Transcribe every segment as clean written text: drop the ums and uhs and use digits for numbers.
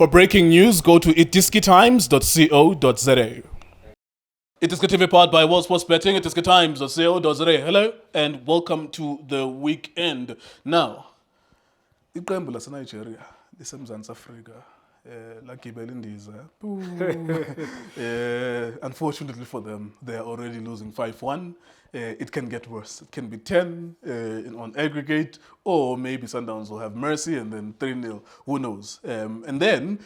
For breaking news, go to itiskitimes.co.za. Itiska TV powered by World Sports Betting, itiskitimes.co.za. Hello and welcome to the weekend. Now, iqembu laseNigeria liseMzantsi Afrika lagibela indiza. Unfortunately for them, they are already losing 5-1. It can get worse. It can be 10 on aggregate, or maybe Sundowns will have mercy and then 3-0. Who knows? And then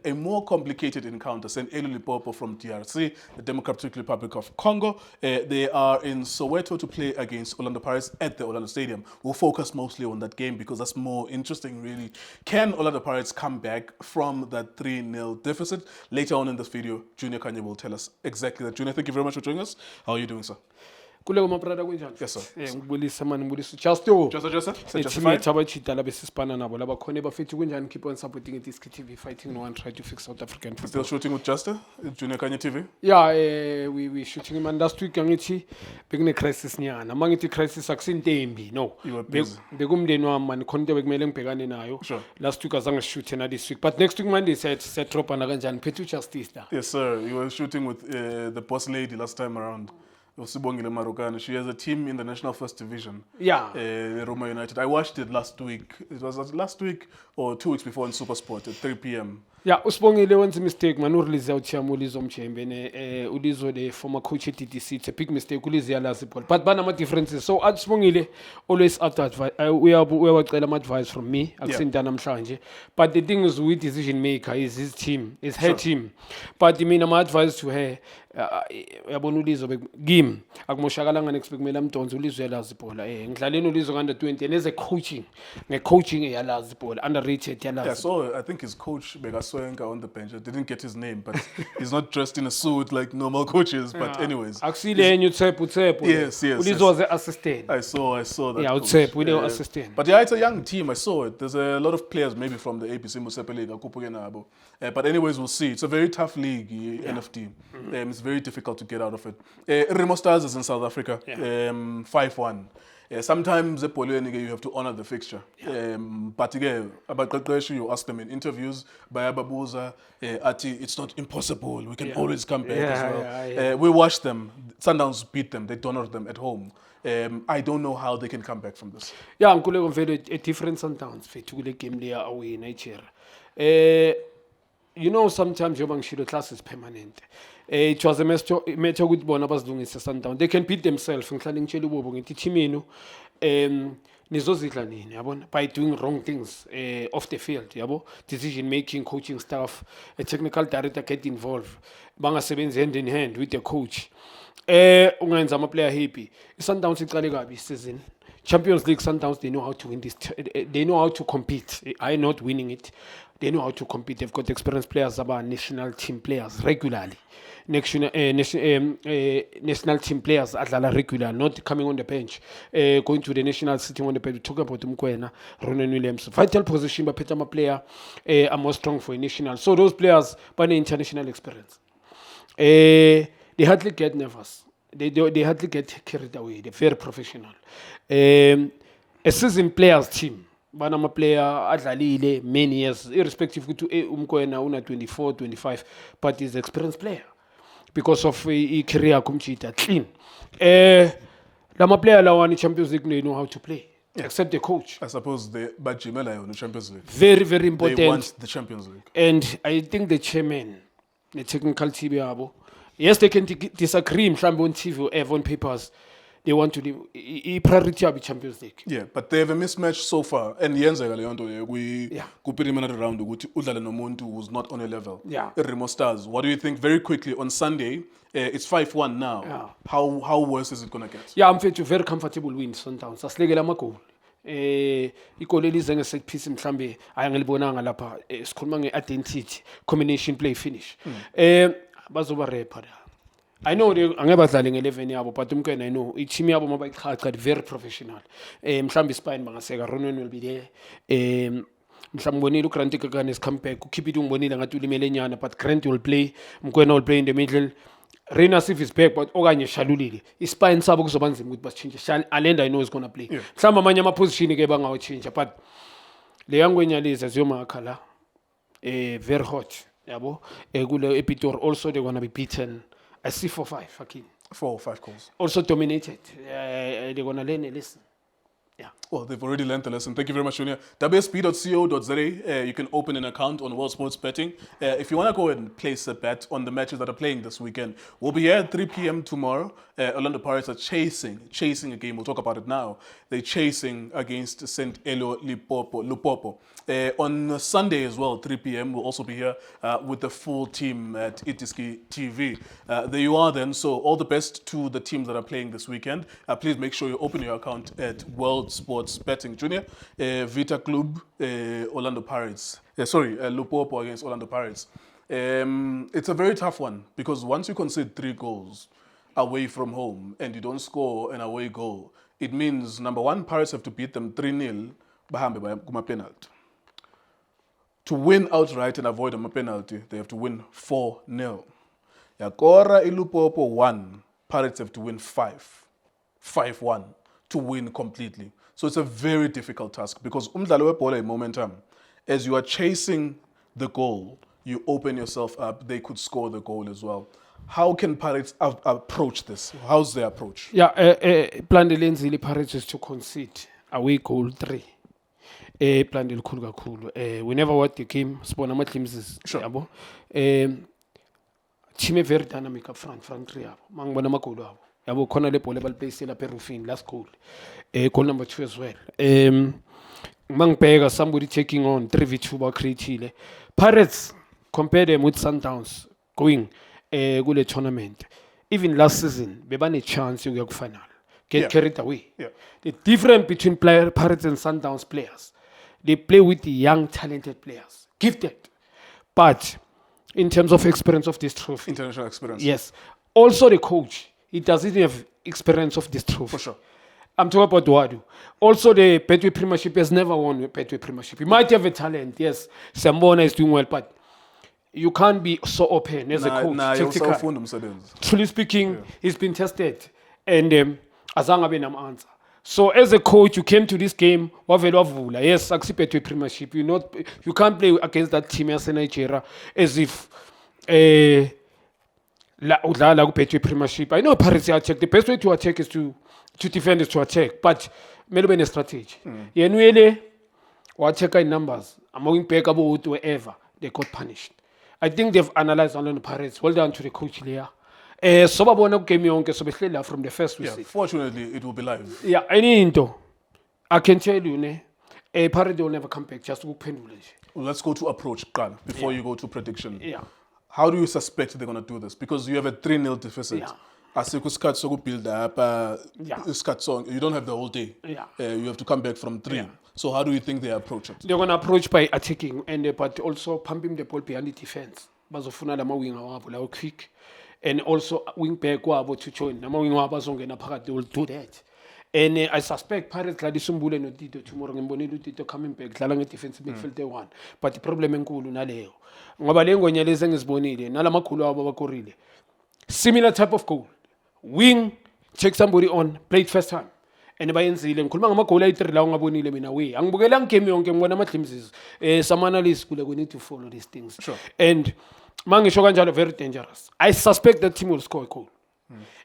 a more complicated encounter. St. Elu Limpopo from DRC, the Democratic Republic of Congo. They are in Soweto to play against Orlando Pirates at the Orlando Stadium. We'll focus mostly on that game because that's more interesting, really. Can Orlando Pirates come back from that 3-0 deficit? Later on in this video, Junior Kanye will tell us exactly that. Junior, thank you very much for joining us. How are you doing, sir? Kuleko mabrada kunjani? Yes, sir. Ngibulisa mani ngibulisa Justo. Justified. Thaba besisipana nabo laba khona bafethu kunjani, keep on supporting iTiska TV, fighting no one try to fix South African football. Still shooting with Justa, Junior Kanye TV? Yeah, we shooting man last week ngithi bekune crisis nyana. Mangithi crisis akusintembi, no. You were busy. Bekumndeni wami man khona into bekumele ngibhekane nayo. Sure. Last week azange shoot na this week, but next week Monday set drop na kanjani phethu Justice da. Yes, sir. You were shooting with the boss lady last time around. Usibongile Marokane. She has a team in the National First Division. Yeah. Roma United. I watched it last week. It was last week or 2 weeks before on SuperSport at 3 p.m. Yeah, Usibongile wenza mistake man urelease uThiyamo Ulizo Mchembe Ulizo the former coach at DDC. It's a big mistake Ulizo yalazi ball. But banama differences. So Usibongile always after advice. We wacela advice from me. Akusinda namhlanje. But the thing is with decision maker is his team, is her team. But I mean my advice to her yabona Ulizo game akumoshakala ngane expect kumele amdonze Ulizo yalazi ball. Ngidlaleni Ulizo under 20 and as a coaching yalazi ball underrated yalazi. Yeah, so I think his coach Begaswenka on the bench. I didn't get his name, but he's not dressed in a suit like normal coaches. But anyways, Axile Utsepu. Yes. Ulizo was the assistant. I saw that. Yeah, Utsepu, we were assistant. But yeah, it's a young team. I saw it. There's a lot of players maybe from the ABC Musepe League. But anyways, we'll see. It's a very tough league, NFT. It's very difficult to get out of it. Remo Stars is in South Africa. 5-1. Sometimes you have to honor the fixture. But again, about you ask them in interviews, Bayababuza, Ati, it's not impossible. We can always come back as well. We watched them. Sundowns beat them. They honored them at home. I don't know how they can come back from this. Yeah, I'm going to a different Sundowns. For game there away in Nigeria. You know, sometimes your class is permanent. It was a matter with Bonabas doing a Sundown. They can beat themselves by doing wrong things off the field. Decision making, coaching staff, a technical director get involved. Banga sebenza hand in hand with the coach. Ungenza ama player happy. Sundowns iqale kabi season. Champions League Sundowns, they know how to win this. They know how to compete. I'm not winning it. They know how to compete. They've got experienced players, about national team players regularly. National team players are regular, not coming on the bench. Going to the national sitting on the bench. We talk about Mkwena, Ronan Williams. Vital position, but Petama player are more strong for a national. So those players, by the international experience, they hardly get nervous. They hardly get carried away. They're very professional. A seasoned players team. Banama player adlalile many years, irrespective to Umkwena una 24, 25, but he's an experienced player because of career kumchita clean. Lama player lawani Champions League they know how to play. Except the coach. I suppose they Bajimela on the Champions League. Very, very important. They want the Champions League. And I think the chairman, the technical team, yes, they can disagree on TV or on papers. They want to priority of Champions League. Yeah, but they have a mismatch so far. And Yenza Leonto, we could put him another round Udala Nomuntu who's not on a level. Yeah. Remo Stars. What do you think very quickly on Sunday? It's 5-1 now. Yeah. How worse is it gonna get? Yeah, I'm feeling very comfortable win Sundowns. Aslegela amagoli. Igoli lize ngeset piece mhlambe ayangilibonanga lapha sikhuluma ngeidentity combination play finish. Bazoba rapper. I know they angabadlali nge11 yabo but umkena I know team yabo mabayichacha very professional. Mhlambe Spain bangaseka Ronan will be there. Mhlambonile uGrant Kekane is come back. Keep it umbonile ngathi ulimele nyana but Grant will play. Mkwena will play in the middle. Reina Sif is back but okanye Shalulile. Ispine sabo kuzoba nzima ukuthi basichange. Alenda I know is going to play. Mhlamba amanye ama position ke bangawo change but le yangwenya lezi aziyomakha la. very hot yabo kule ePitori also they're going to be beaten I see 4-5 Hakim 4 or 5 goals. also dominated they're going to learn a lesson. Yeah. Well, they've already learned the lesson. Thank you very much, Junior. WSP.co.za. You can open an account on World Sports Betting. If you want to go and place a bet on the matches that are playing this weekend, we'll be here at 3 p.m. tomorrow. Orlando Pirates are chasing a game. We'll talk about it now. They're chasing against St. Elo Lupopo. On Sunday as well, 3 p.m., we'll also be here with the full team at Itiski TV. There you are then. So all the best to the teams that are playing this weekend. Please make sure you open your account at World Sports Betting. Junior, Vita Club, Orlando Pirates. Lupopo against Orlando Pirates. It's a very tough one because once you concede 3 goals away from home and you don't score an away goal, it means, number one, Pirates have to beat them 3-0 bahambe by kuma penalty. To win outright and avoid a penalty, they have to win 4-0. Yakora Ilupopo 1, Pirates have to win 5-1 to win completely. So it's a very difficult task because umdlalo webhola momentum. As you are chasing the goal, you open yourself up. They could score the goal as well. How can Pirates approach this? How's their approach? Yeah, plan the Lenzili Pirates is to concede away goal 3. Plan the Kulu. Whenever what the game, spawn ama teams is Sure. yabo. Team very dynamic up front 3 yabo. Mangibona amagoli abo. Yabo khona le ball baliplayisela perufini last goal. Goal number 2 as well. Mangibheka somebody taking on 3v2 ba creative. Pirates compare them with Sundowns going kule tournament. Even last season bebane chance yokuya ku final. Get carried away. Yeah. The difference between Pirates and Sundowns players, they play with the young talented players, gifted. But in terms of experience of this trophy, International experience. yes. Also the coach, he doesn't have experience of this trophy. For sure. I'm talking about Wadu. Also, the Betway Premiership has never won the Betway Premiership. He might have a talent, yes. Sambona is doing well, but you can't be so open as a coach. Tactical. Truly speaking, he's been tested, and azanga be nam answer. So as a coach, you came to this game, wavela yes, accept Betway Premiership. You can't play against that team as Nigeria as if la udlala ku Betway Premiership. I know Pirates attack. The best way to attack is to defend is to attack, but maybe a strategy. Yenuele or attack in numbers. I'm going back about wherever they got punished. I think they've analyzed on the Pirates. Well done to the coach there. So babona game yonke so behlela from the first we see. Fortunately, it will be live. Yeah, any into. I can tell you, a Pirates will never come back just to pendulum. Let's go to approach, Khan, before you go to prediction. Yeah. How do you suspect they're going to do this? Because you have a 3-0 deficit. Yeah. Asikho so build up. You don't have the whole day. Yeah. You have to come back from 3. Yeah. So how do you think they approach it? They're going to approach by attacking but also pumping the ball behind the defense. Bazofuna lama winger wabo la quick, and also wing back wabo to join. Lama winger wabo bazongena phakathi, they will do that. And I suspect Pirates la disumbule no Tito tomorrow ngibonile uTito coming back dlala nge-defensive midfield one. But the problem enkulu naleyo. Ngoba le ngonyelezi engizibonile nalamakhulu wabo bakorile. Similar type of goal. Wing, check somebody on, play it first time. And bayenzile ngikhuluma ngamagoli ayi-3 la ungabonile mina we angibukela ngigame yonke ngibona ama-glimpses some analysts kule we need to follow these things. Sure. And mangisho kanjalo very dangerous. I suspect that team will score a goal.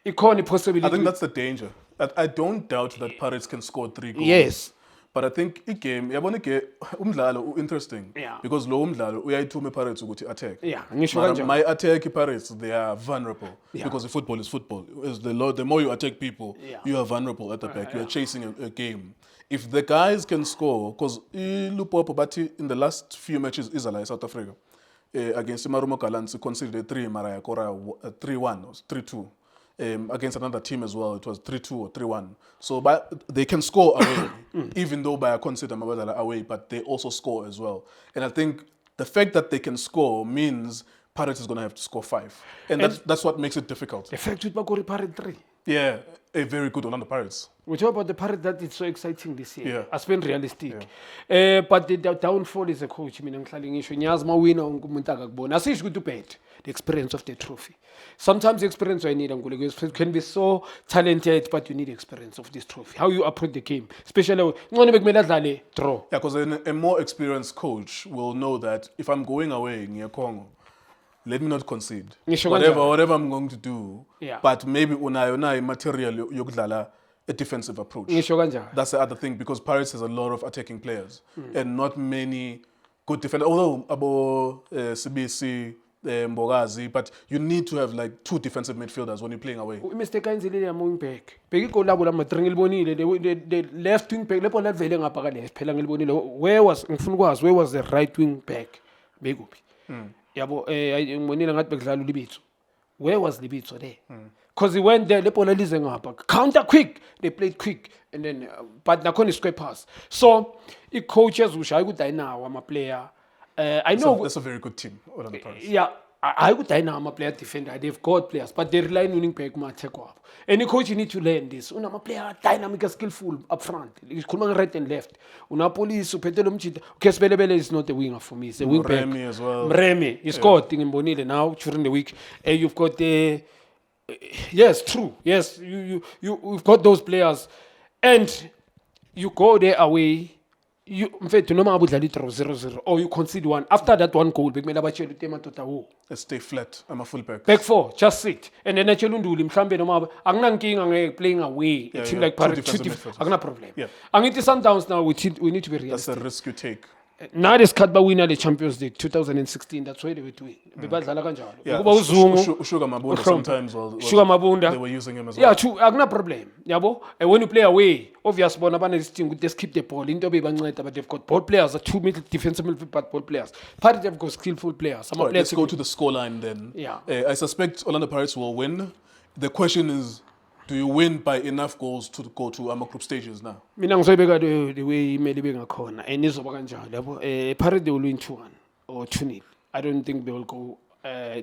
Ikhona possibility. I think that's the danger. I don't doubt that Pirates can score 3 goals. Yes. But I think yabona umdlalo interesting. Yeah. Because lo umdlalo uyayithuma Pirates ukuthi attack. Yeah, ngisho Mara kanjalo. my attack Pirates, they are vulnerable. Yeah. Because football is football. The more you attack people, Yeah. you are vulnerable at the back. You are chasing a game. If the guys can score, because Lupopo Bati in the last few matches Israel South Africa against Marumo Gallants conceded 3 Maraya Kora 3-1 or 3-2. Against another team as well, it was 3-2 or 3-1. So they can score away, even though by a consider Mabadala away, but they also score as well. And I think the fact that they can score means Pirates is going to have to score 5. And that's what makes it difficult. The fact with Bakori Pirates 3. Yeah, a very good Orlando Pirates. We talk about the Pirates that it's so exciting this year. Yeah. As been realistic. But the downfall is a coach. Mina ngihlala ngisho ngiyazi ma winner umuntu akakubona. Asisho ukuthi ubhet the experience of the trophy. Sometimes the experience I need Ngule can be so talented but you need experience of this trophy. How you approach the game. Especially ngone bekumele adlale draw. Yeah, because a more experienced coach will know that if I'm going away in Congo, let me not concede. Ngisho Whatever, kanjalo. whatever I'm going to do. Yeah. But maybe unayo material yokudlala a defensive approach. Ngisho kanjalo. That's the other thing because Paris has a lot of attacking players and not many good defenders. Although Abo CBC, Mbogazi, but you need to have like 2 defensive midfielders when you're playing away. Mr. Kanzile ya wing back. Beki goal labo la matri ngilibonile the left wing back lepo lavele ngapha kale siphela ngilibonile. Where was the right wing back? Bekuphi? Yabo ngibonile ngathi bekudlala uLibitso. Where was Libitso there? Because he went there, lepo lalize ngapha. Counter quick, they played quick and then but nakhona square pass. So I coaches ushaye ukuthi ayinawo ama player. I know That's a very good team, Orlando Pirates. yeah, I would die now. I'm a player defender. They've got players, but they rely on winning back. Any coach you need to learn this. I'm a player dynamic, skillful up front. He's coming right and left. Una police, Petelo Mchita. Kesbelebele is not a winger for me. It's a wing back. Remy as well. Remy, he's got in Bonile now during the week. You've got the yes, true. Yes, you've got those players, and you go there away. You, in fact, you know, 0-0, or you concede one. After that one goal, Stay flat. I'm a fullback. back 4, just sit. And then actually unduli mhlambe noma akunankinga playing away. Yeah, A team yeah. like Two Paris, defensive midfielders. akuna problem. Yeah. Angithi Sundowns now we need to be That's realistic. the risk you take. Now this cut by winner the Champions League 2016. That's why they were doing. Bebadlala kanjalo. Yeah, Ukuba uZungu, Sugar Mabunda Uhlombe. sometimes Sugar Mabunda. they were using him as Yeah, well. true. Akuna problem. Yabo. And when you play away, obvious bona bana this team just keep the ball. Into bebanceda, but they've got ball players, 2 middle defensive midfield but ball players. Paris they've got skillful players. Some All right, players let's go to the scoreline then. Yeah. I suspect Orlando Pirates will win. The question is, do you win by enough goals to go to group stages now? mina ngizoyibeka the way imele ibe ngakhona and izoba kanjalo yabo Paris they will win 2-1 or 2-0. I don't think they will go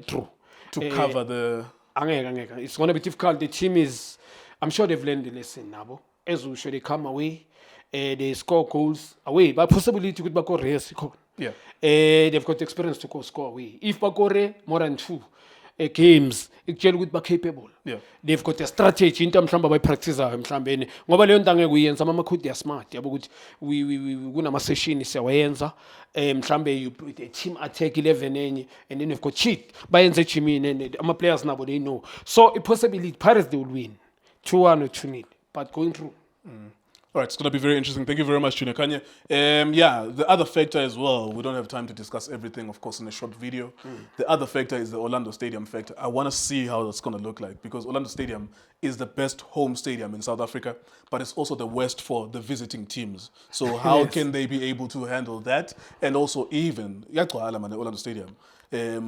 through To cover the... angeke it's going to be difficult. The team is, I'm sure they've learned the lesson nabo as usual they come away they score goals away but possibility ukuthi bakore race ikhona. Yeah. They've got experience to go score away if bakore more than 2 games ikutshela ukuthi ba capable. Yeah. They've got a strategy into mhlamba bayipracticeayo mhlambeni ngoba leyo nto angeke uyenza amakhodi ya smart yabo ukuthi we kunama session siyawayenza mhlambe a team attack 11 enye and then you've got cheat bayenze chimini and ama players nabo they know so a possibility Paris they will win 2-1 or 2-0 but going through. All right, it's going to be very interesting. Thank you very much, Junior Kanye. Yeah, the other factor as well, we don't have time to discuss everything, of course, in a short video. The other factor is the Orlando Stadium factor. I want to see how that's going to look like because Orlando Stadium is the best home stadium in South Africa, but it's also the worst for the visiting teams. So how can they be able to handle that? And also even, Orlando Stadium,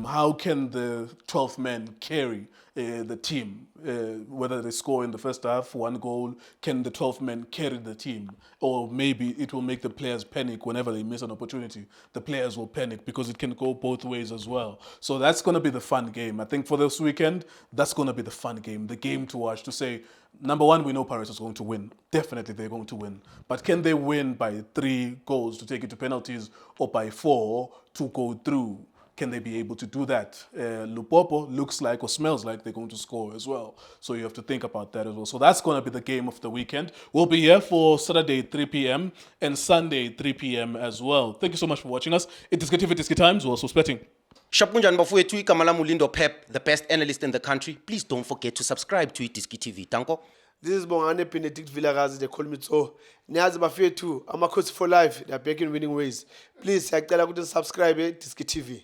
how can the 12th man carry the team? Whether they score in the first half, 1 goal, can the 12th man carry the team? Or maybe it will make the players panic whenever they miss an opportunity. The players will panic because it can go both ways as well. So that's going to be the fun game. I think for this weekend, that's going to be the fun game, the game to watch, to say, number one, we know Paris is going to win. Definitely they're going to win. But can they win by 3 goals to take it to penalties or by 4 to go through? Can they be able to do that? Lupopo looks like or smells like they're going to score as well. So you have to think about that as well. So that's going to be the game of the weekend. We'll be here for Saturday 3 p.m. and Sunday 3 p.m. as well. Thank you so much for watching us. It is Tiski Times. We're also splitting. Shapunjan bafowethu igama lami uLindo Pep, the best analyst in the country. Please don't forget to subscribe to Tiski TV. Tanko. This is Bongane Benedict Villagazi, they call me so. Niyazi bafethu, Amakhosi for life, they are back in winning ways. Please, siyacela ukuthi subscribe Tiski TV.